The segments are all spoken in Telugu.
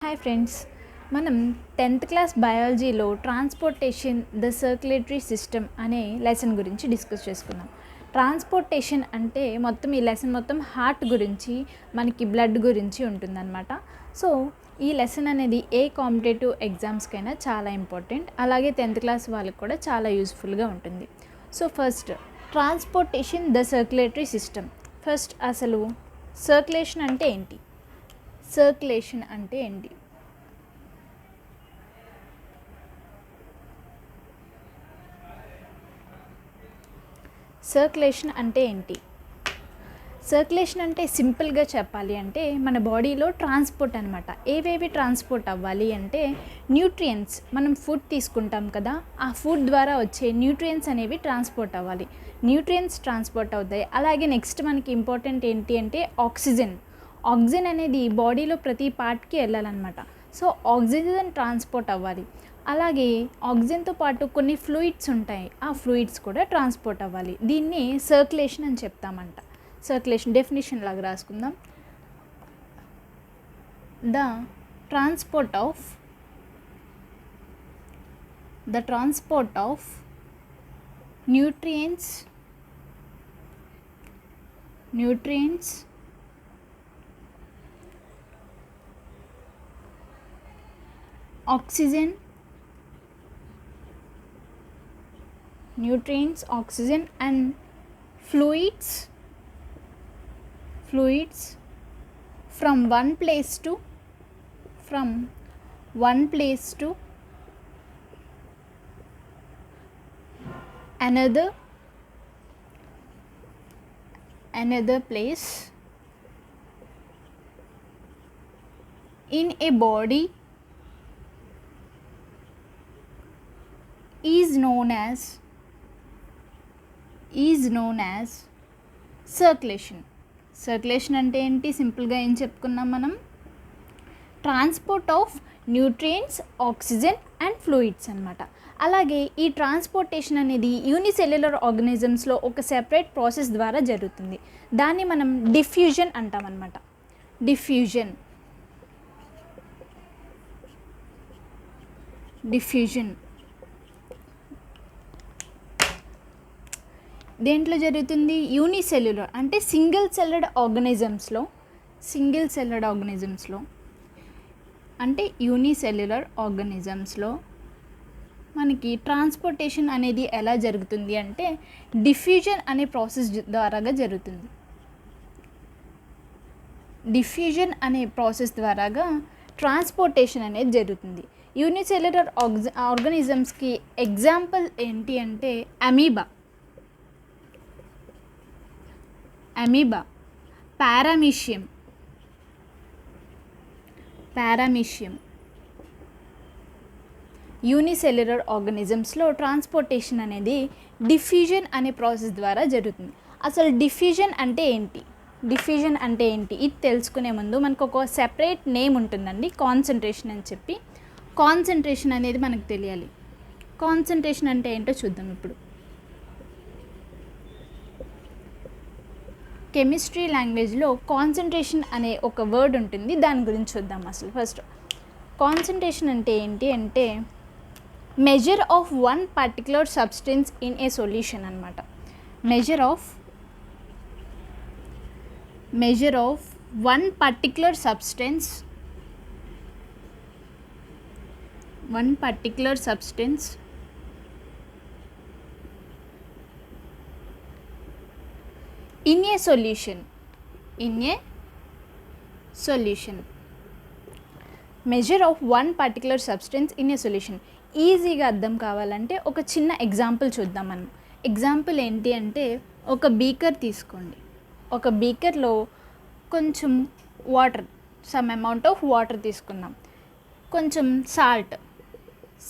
హాయ్ ఫ్రెండ్స్, మనం 10th క్లాస్ బయాలజీలో ట్రాన్స్పోర్టేషన్ ద సర్క్యులేటరీ సిస్టమ్ అనే లెసన్ గురించి డిస్కస్ చేసుకుందాం. ట్రాన్స్పోర్టేషన్ అంటే మొత్తం ఈ లెసన్ మొత్తం హార్ట్ గురించి, మనకి బ్లడ్ గురించి ఉంటుందన్నమాట. సో ఈ లెసన్ అనేది ఏ కాంపిటేటివ్ ఎగ్జామ్స్కైనా చాలా ఇంపార్టెంట్, అలాగే 10th క్లాస్ వాళ్ళకి కూడా చాలా యూస్ఫుల్గా ఉంటుంది. So first transportation the circulatory system. First అసలు సర్క్యులేషన్ అంటే ఏంటి? సర్క్యులేషన్ అంటే ఏంటి? సర్క్యులేషన్ అంటే ఏంటి? సర్క్యులేషన్ అంటే సింపుల్గా చెప్పాలి అంటే మన బాడీలో ట్రాన్స్పోర్ట్ అనమాట. ఏవేవి ట్రాన్స్పోర్ట్ అవ్వాలి అంటే న్యూట్రియంట్స్, మనం ఫుడ్ తీసుకుంటాం కదా, ఆ ఫుడ్ ద్వారా వచ్చే న్యూట్రియంట్స్ అనేవి ట్రాన్స్పోర్ట్ అవ్వాలి. న్యూట్రియంట్స్ ట్రాన్స్పోర్ట్ అవుతాయి. అలాగే నెక్స్ట్ మనకి ఇంపార్టెంట్ ఏంటి అంటే ఆక్సిజన్. ఆక్సిజన్ అనేది బాడీలో ప్రతి పార్ట్కి వెళ్ళాలన్నమాట. సో ఆక్సిజన్ ట్రాన్స్పోర్ట్ అవ్వాలి. అలాగే ఆక్సిజన్తో పాటు కొన్ని ఫ్లూయిడ్స్ ఉంటాయి, ఆ ఫ్లూయిడ్స్ కూడా ట్రాన్స్పోర్ట్ అవ్వాలి. దీన్ని సర్క్యులేషన్ అని చెప్తామంట. సర్క్యులేషన్ డెఫినేషన్ లాగా రాసుకుందాం. The transport of nutrients oxygen and fluids from one place to another place in a body is known as circulation. Circulation అంటే ఏంటి? సింపుల్గా ఏం చెప్పుకున్నాం మనం? Transport of nutrients, oxygen and fluids అనమాట. అలాగే ఈ ట్రాన్స్పోర్టేషన్ అనేది యూనిసెల్యులర్ ఆర్గానిజమ్స్లో ఒక సెపరేట్ ప్రాసెస్ ద్వారా జరుగుతుంది. దాన్ని మనం డిఫ్యూజన్ అంటామన్నమాట. డిఫ్యూజన్ దేంట్లో జరుగుతుంది? యూనిసెల్యులర్ అంటే సింగిల్ సెల్లెడ్ ఆర్గానిజమ్స్లో అంటే యూనిసెల్యులర్ ఆర్గానిజమ్స్లో మనకి ట్రాన్స్పోర్టేషన్ అనేది ఎలా జరుగుతుంది అంటే డిఫ్యూజన్ అనే ప్రాసెస్ ద్వారాగా జరుగుతుంది. డిఫ్యూజన్ అనే ప్రాసెస్ ద్వారాగా ట్రాన్స్పోర్టేషన్ అనేది జరుగుతుంది. యూనిసెల్యులర్ ఆర్గానిజమ్స్కి ఎగ్జాంపుల్ ఏంటి అంటే అమీబా, పారామీషియం. యూనిసెల్యులర్ ఆర్గానిజమ్స్లో ట్రాన్స్పోర్టేషన్ అనేది డిఫ్యూజన్ అనే ప్రాసెస్ ద్వారా జరుగుతుంది. అసలు డిఫ్యూజన్ అంటే ఏంటి? ఇది తెలుసుకునే ముందు మనకు ఒక సెపరేట్ నేమ్ ఉంటుందండి, కాన్సన్ట్రేషన్ అని చెప్పి. కాన్సన్ట్రేషన్ అనేది మనకు తెలియాలి. కాన్సన్ట్రేషన్ అంటే ఏంటో చూద్దాం ఇప్పుడు. కెమిస్ట్రీ లాంగ్వేజ్లో కాన్సన్ట్రేషన్ అనే ఒక వర్డ్ ఉంటుంది, దాని గురించి చూద్దాం. అసలు ఫస్ట్ కాన్సన్ట్రేషన్ అంటే ఏంటి అంటే measure of one particular substance in a solution అనమాట. Measure of one particular substance in a solution. Measure of one particular substance in a solution. ఈజీగా అర్థం కావాలంటే ఒక చిన్న ఎగ్జాంపుల్ చూద్దాం మనం. ఎగ్జాంపుల్ ఏంటి అంటే ఒక బీకర్ తీసుకోండి. ఒక బీకర్లో కొంచెం water, some amount of water తీసుకుందాం. కొంచెం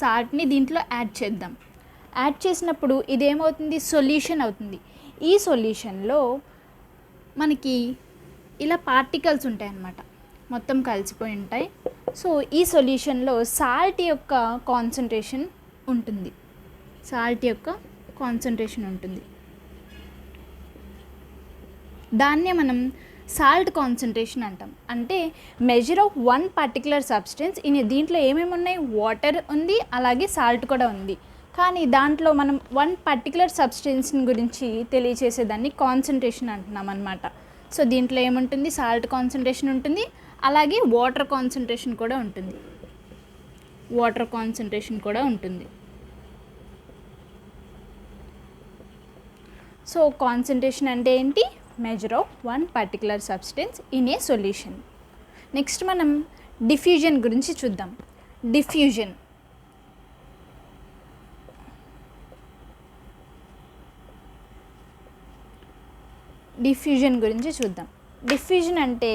సాల్ట్ని దీంట్లో యాడ్ చేద్దాం. యాడ్ చేసినప్పుడు ఇదేమవుతుంది? సొల్యూషన్ అవుతుంది. ఈ సొల్యూషన్లో మనకి ఇలా పార్టికల్స్ ఉంటాయి అన్నమాట, మొత్తం కలిసిపోయి ఉంటాయి. సో ఈ సొల్యూషన్లో సాల్ట్ యొక్క కాన్సన్ట్రేషన్ ఉంటుంది. దాన్నే మనం సాల్ట్ కాన్సన్ట్రేషన్ అంటాం. అంటే measure of one particular substance. దీంట్లో ఏమేమి ఉన్నాయి, వాటర్ ఉంది, అలాగే సాల్ట్ కూడా ఉంది. కానీ దాంట్లో మనం వన్ పర్టికులర్ సబ్స్టెన్స్ గురించి తెలియచేసేదాన్ని కాన్సన్ట్రేషన్ అంటున్నాం అనమాట. సో దీంట్లో ఏముంటుంది, సాల్ట్ కాన్సన్ట్రేషన్ ఉంటుంది, అలాగే వాటర్ కాన్సన్ట్రేషన్ కూడా ఉంటుంది. వాటర్ కాన్సన్ట్రేషన్ కూడా ఉంటుంది. సో కాన్సన్ట్రేషన్ అంటే ఏంటి, measure of one particular substance in a solution. Next మనం డిఫ్యూజన్ గురించి చూద్దాం. డిఫ్యూజన్ గురించి చూద్దాం. డిఫ్యూజన్ అంటే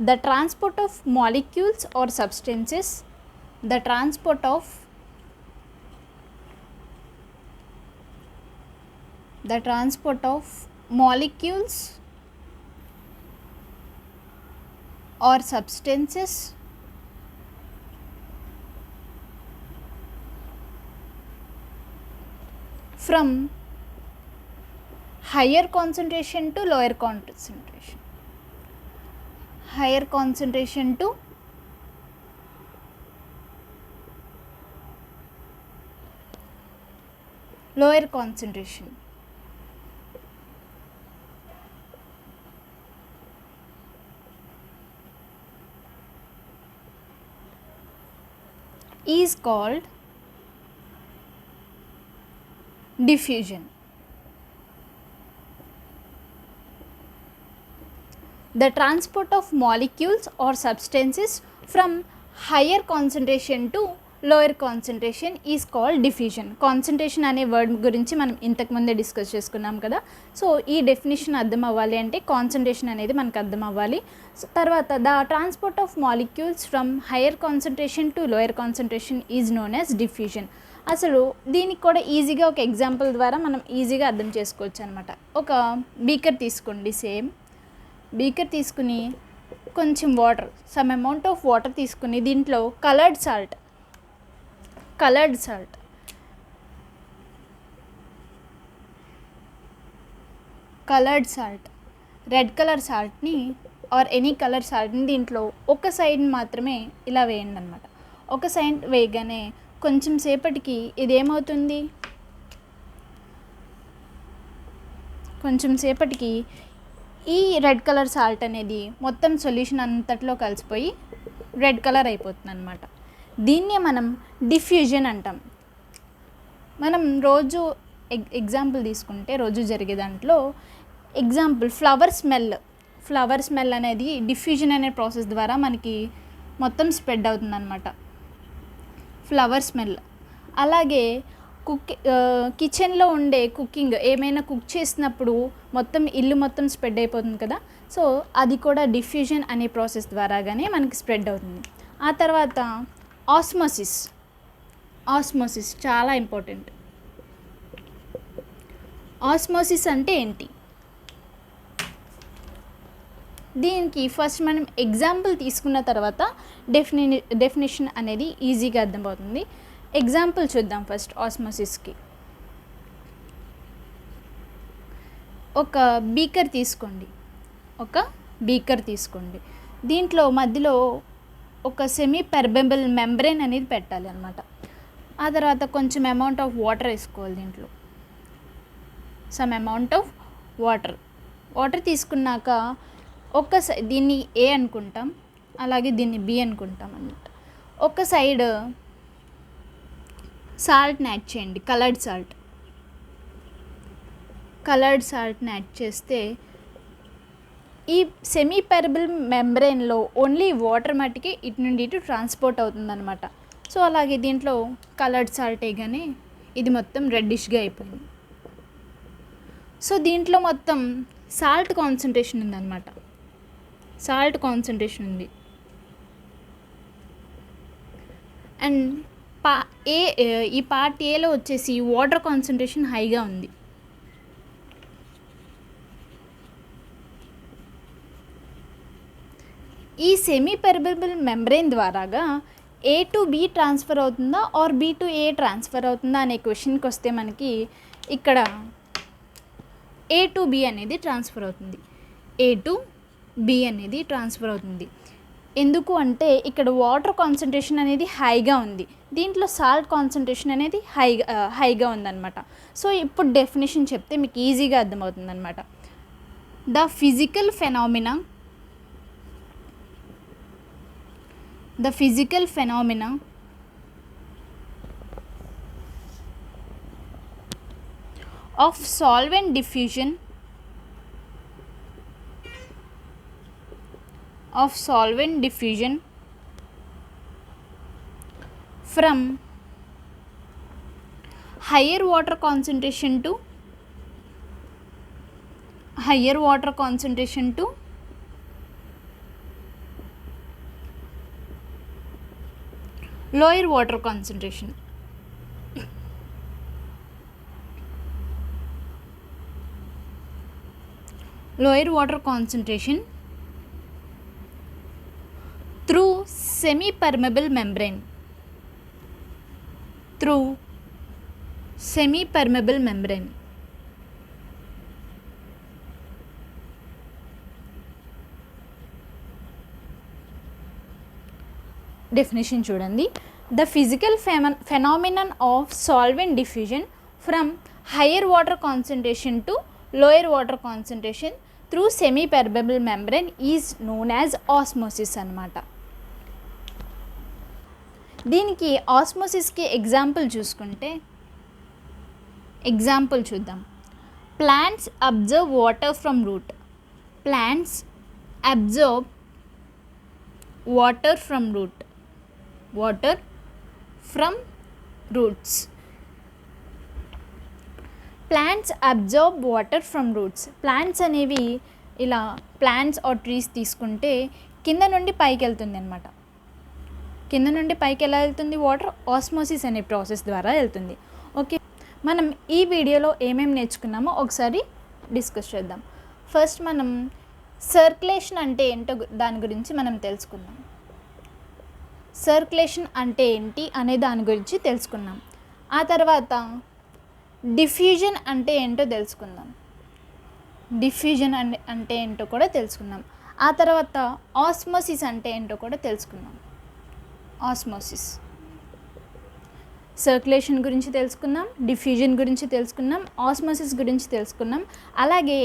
the transport of molecules or substances, the transport of molecules or substances from higher concentration to lower concentration. Higher concentration to lower concentration. Is called diffusion. The transport of molecules or substances from higher concentration to lower concentration is called diffusion. Concentration అనే వర్డ్ గురించి మనం ఇంతకుముందే డిస్కస్ చేసుకున్నాం కదా. సో ఈ డెఫినేషన్ అర్థం అవ్వాలి అంటే కాన్సన్ట్రేషన్ అనేది మనకు అర్థం అవ్వాలి. తర్వాత the transport of molecules from higher concentration to lower concentration is known as diffusion. అసలు దీనికి కూడా ఈజీగా ఒక ఎగ్జాంపుల్ ద్వారా మనం ఈజీగా అర్థం చేసుకోవచ్చు అనమాట. ఒక బీకర్ తీసుకోండి, సేమ్ బీకర్ తీసుకుని కొంచెం water, some amount of water తీసుకుని దీంట్లో కలర్డ్ సాల్ట్ రెడ్ కలర్ సాల్ట్ని ఆర్ ఎనీ కలర్ సాల్ట్ని దీంట్లో ఒక సైడ్ మాత్రమే ఇలా వేయండి అనమాట. ఒక సైడ్ వేయగానే కొంచెం సేపటికి ఇదేమవుతుంది, ఈ రెడ్ కలర్ సాల్ట్ అనేది మొత్తం సొల్యూషన్ అంతట్లో కలిసిపోయి రెడ్ కలర్ అయిపోతుంది అనమాట. దీన్నే మనం డిఫ్యూజన్ అంటాం. మనం రోజు ఎగ్జాంపుల్ తీసుకుంటే రోజు జరిగే దాంట్లో ఎగ్జాంపుల్ ఫ్లవర్ స్మెల్ అనేది డిఫ్యూజన్ అనే ప్రాసెస్ ద్వారా మనకి మొత్తం స్ప్రెడ్ అవుతుందన్నమాట, ఫ్లవర్ స్మెల్. అలాగే కిచెన్లో ఉండే కుకింగ్, ఏమైనా కుక్ చేసినప్పుడు మొత్తం ఇల్లు మొత్తం స్ప్రెడ్ అయిపోతుంది కదా. సో అది కూడా డిఫ్యూజన్ అనే ప్రాసెస్ ద్వారాగానే మనకి స్ప్రెడ్ అవుతుంది. ఆ తర్వాత ఆస్మోసిస్ చాలా ఇంపార్టెంట్. ఆస్మోసిస్ అంటే ఏంటి, దీనికి ఫస్ట్ మనం ఎగ్జాంపుల్ తీసుకున్న తర్వాత డెఫినేషన్ అనేది ఈజీగా అర్థమవుతుంది. ఎగ్జాంపుల్ చూద్దాం ఫస్ట్ ఆస్మోసిస్కి. ఒక బీకర్ తీసుకోండి, దీంట్లో మధ్యలో ఒక సెమీ పెర్బెబుల్ మెంబ్రేన్ అనేది పెట్టాలి అనమాట. ఆ తర్వాత కొంచెం అమౌంట్ ఆఫ్ వాటర్ వేసుకోవాలి, దీంట్లో సమ్ అమౌంట్ ఆఫ్ వాటర్ తీసుకున్నాక దీన్ని ఏ అనుకుంటాం, అలాగే దీన్ని బి అనుకుంటాం అన్నమాట. ఒక సైడ్ సాల్ట్ని యాడ్ చేయండి, కలర్డ్ సాల్ట్ని యాడ్ చేస్తే ఈ సెమీ పెరబుల్ మెంబ్రెయిన్లో ఓన్లీ వాటర్ మట్టికి ఇటు నుండి ఇటు ట్రాన్స్పోర్ట్ అవుతుందన్నమాట. సో అలాగే దీంట్లో కలర్డ్ సాల్ట్ వేయగానే ఇది మొత్తం రెడ్డిష్గా అయిపోయింది. సో దీంట్లో మొత్తం సాల్ట్ కాన్సన్ట్రేషన్ ఉందన్నమాట, ఉంది. అండ్ ఈ పార్ట్ ఏలో వచ్చేసి వాటర్ కాన్సన్ట్రేషన్ హైగా ఉంది. ఈ సెమీ పెర్బెబుల్ మెంబ్రెయిన్ ద్వారాగా ఏ టు బి ట్రాన్స్ఫర్ అవుతుందా or B to A transfer అవుతుందా అనే క్వశ్చన్కి వస్తే మనకి ఇక్కడ ఏ టు బి అనేది ట్రాన్స్ఫర్ అవుతుంది. ఏ టు బి అనేది ట్రాన్స్ఫర్ అవుతుంది. ఎందుకు అంటే ఇక్కడ వాటర్ కాన్సన్ట్రేషన్ అనేది హైగా ఉంది, దీంట్లో సాల్ట్ కాన్సన్ట్రేషన్ అనేది హైగా ఉందన్నమాట. సో ఇప్పుడు డెఫినేషన్ చెప్తే మీకు ఈజీగా అర్థమవుతుంది అనమాట. The physical phenomena of solvent diffusion from higher water concentration to lower water concentration. Lower water concentration through semi-permeable membrane. Definition చూడండి. The physical phenomenon of solvent diffusion from higher water concentration to lower water concentration through semi-permeable membrane is known as osmosis అన్నమాట. దీనికి ఆస్మోసిస్కి ఎగ్జాంపుల్ చూద్దాం. Plants observe water from roots. Plants అనేవి ఇలా ప్లాంట్స్ ఆర్ ట్రీస్ తీసుకుంటే కింద నుండి పైకి వెళ్తుంది అనమాట. కింద నుండి పైకి ఎలా వెళ్తుంది? వాటర్ ఆస్మోసిస్ అనే ప్రాసెస్ ద్వారా వెళ్తుంది. ఓకే, మనం ఈ వీడియోలో ఏమేమి నేర్చుకున్నామో ఒకసారి డిస్కస్ చేద్దాం. ఫస్ట్ మనం సర్క్యులేషన్ అంటే ఏంటో దాని గురించి మనం తెలుసుకుందాం. సర్క్యులేషన్ అంటే ఏంటి అనే దాని గురించి తెలుసుకున్నాం. ఆ తర్వాత డిఫ్యూజన్ అంటే ఏంటో తెలుసుకుందాం. ఆ తర్వాత ఆస్మోసిస్ అంటే ఏంటో కూడా తెలుసుకుందాం. సర్క్యులేషన్ గురించి తెలుసుకున్నాం, డిఫ్యూజన్ గురించి తెలుసుకున్నాం, ఆస్మోసిస్ గురించి తెలుసుకున్నాం. అలాగే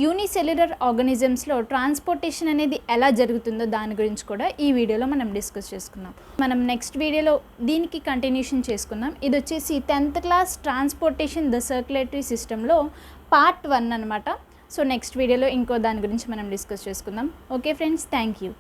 యూనిసెల్యులర్ ఆర్గానిజమ్స్లో ట్రాన్స్పోర్టేషన్ అనేది ఎలా జరుగుతుందో దాని గురించి కూడా ఈ వీడియోలో మనం డిస్కస్ చేసుకున్నాం. మనం నెక్స్ట్ వీడియోలో దీనికి కంటిన్యూషన్ చేసుకుందాం. ఇది వచ్చేసి 10th class transportation the circulatory సిస్టంలో పార్ట్ 1 అనమాట. సో నెక్స్ట్ వీడియోలో ఇంకో దాని గురించి మనం డిస్కస్ చేసుకుందాం. Okay friends, thank you.